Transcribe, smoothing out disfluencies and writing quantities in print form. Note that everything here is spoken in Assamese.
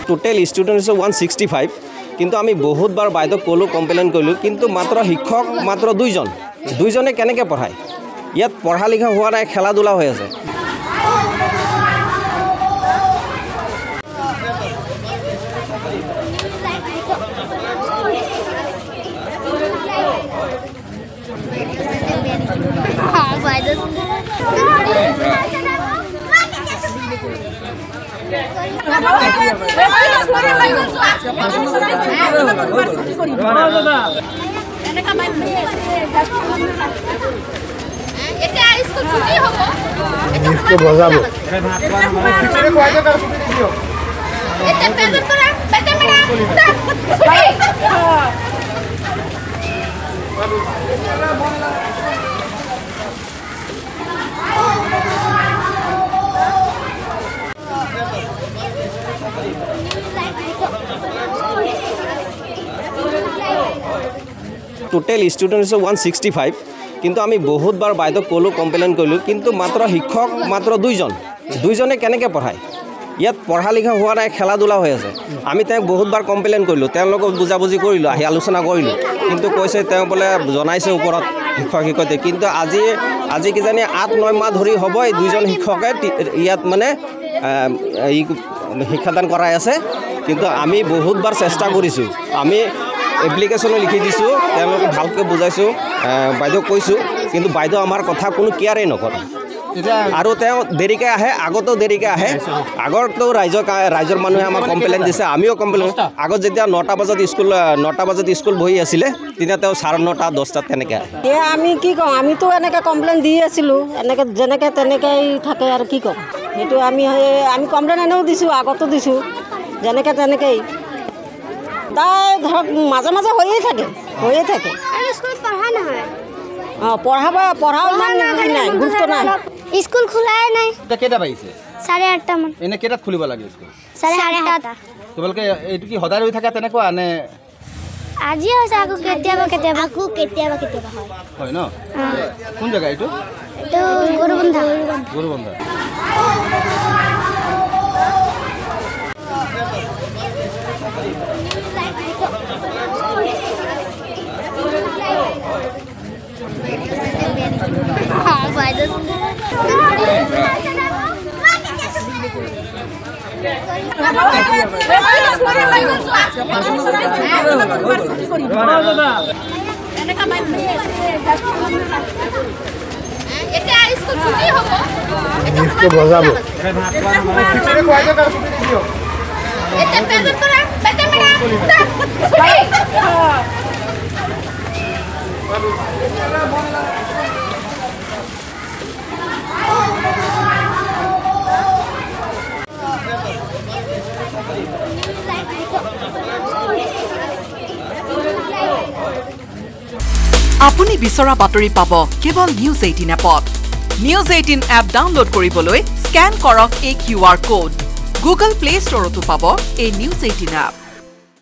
টোটেল ষ্টুডেণ্ট হৈছে 165 কিন্তু আমি বহুতবাৰ বাইদেউক ক'লোঁ কমপ্লেইন কৰিলোঁ কিন্তু মাত্ৰ শিক্ষক মাত্ৰ দুইজনে কেনেকৈ পঢ়ায় ইয়াত পঢ়া লিখা হোৱা নাই খেলা ধূলা হৈ আছে টোটেল ষ্টুডেণ্ট হৈছে 165 কিন্তু আমি বহুতবাৰ বাইদেউক ক'লোঁ কমপ্লেইন কৰিলোঁ কিন্তু মাত্ৰ শিক্ষক মাত্ৰ দুইজনে কেনেকৈ পঢ়ায় ইয়াত পঢ়া লিখা হোৱা নাই খেলা ধূলা হৈ আছে আমি তেওঁক বহুতবাৰ কমপ্লেইন কৰিলোঁ তেওঁলোকক বুজাবুজি কৰিলোঁ আহি আলোচনা কৰিলোঁ কিন্তু কৈছে তেওঁ বোলে জনাইছে ওপৰত শিক্ষক শিক্ষয়িত্ৰী কিন্তু আজি কিজানি 8-9 মাহ ধৰি হ'ব এই দুইজন শিক্ষকে ইয়াত মানে শিক্ষাদান কৰাই আছে কিন্তু আমি বহুতবাৰ চেষ্টা কৰিছোঁ আমি এপ্লিকেশ্যনো লিখি দিছোঁ তেওঁলোকক ভালকৈ বুজাইছোঁ বাইদেউক কৈছোঁ কিন্তু বাইদেউ আমাৰ কথা কোনো কেয়াৰেই নকৰে আৰু তেওঁ দেৰিকৈ আহে আগতো দেৰিকৈ আহে আগতো ৰাইজৰ মানুহে আমাক কমপ্লেইন দিছে আমিও কমপ্লেইন আগত যেতিয়া 9টা বজাত স্কুল বহি আছিলে তেতিয়া তেওঁ 9:30 10টাত তেনেকৈ আহে এতিয়া আমি কি কওঁ আমিতো এনেকৈ কমপ্লেইন দি আছিলোঁ এনেকৈ যেনেকৈ তেনেকৈ থাকে আৰু কি ক'ম সেইটো আমি কমপ্লেইন এনেও দিছোঁ আগতো দিছোঁ যেনেকৈ তেনেকৈয়ে তাই ধৰক মাজে মাজে হৈয়ে থাকে পঢ়াও ইমান নাই গুৰুত্ব নাই স্কুল খোলাই নাই কেইটা বাজিছে 8:30 মান এনে কেইটাত খুলিব লাগে স্কুল 8:30 তোমালোকে এইটো কি সদায় হৈ থাকে তেনেকুৱা নে আজি হৈছে আকৌ কেতিয়াবা হয় ন কোন জেগা এইটো গৰুবন্ধা আপুনি বিচৰা বাতৰি পাব কেৱল নিউজ 18 এপত নিউজ 18 এপ ডাউনলোড কৰিবলৈ স্ক্যান কৰক এই QR কোড গুগল প্লে ষ্টৰতো পাব এই নিউজ 18 এপ